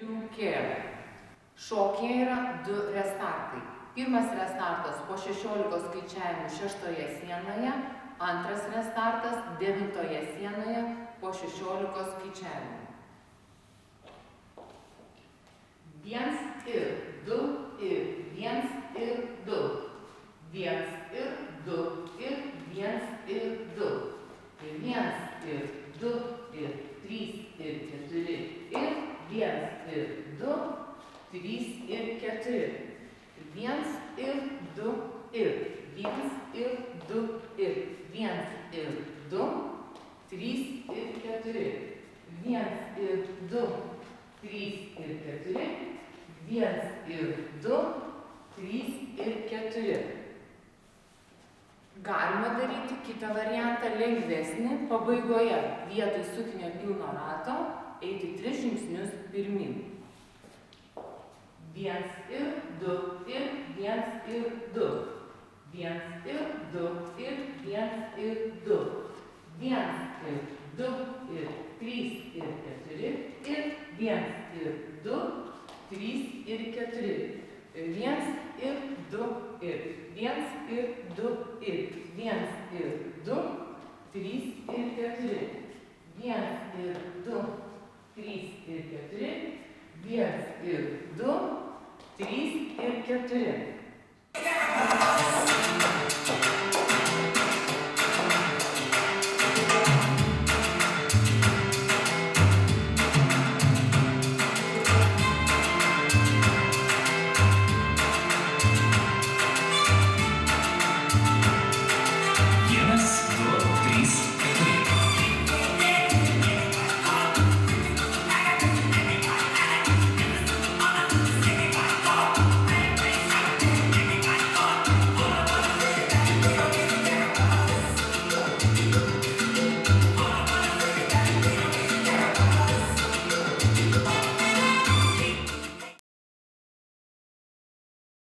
Triunkė. Šokyje yra 2 restartai. Pirmas restartas po 16 skaičiavimų 6 sienoje, antras restartas 9 sienoje po 16 skaičiavimų. 1 ir 2 ir 1 ir 2. 1 ir 2 ir 1 ir 2. 1 ir 2 ir 3 ir 4 ir 1 ir 2, 3 ir 4. 1 ir 2 ir 1 ir 2 ir 1 ir 2, 3 ir 4. 1 ir 2, 3 ir 4. 1 ir 2, 3 ir 4. Galima daryti kitą variantą lengvesnį, pabaigoje vietoj sukinio pilno rato eiti 3 žingsnius pirmin. 1 ir 2 ir 1 ir 2. 1 ir 2 ir 1 ir 2. 1 ir 2 ir 3 ir 4 ir 1 ir 2, 3 ir 4. 1 ir 2 ir 1 ir 2 ir 1 ir 2, 3 ir 4. 1 ir 2, 3 ir 4. 1 ir 2, 3 ir 4.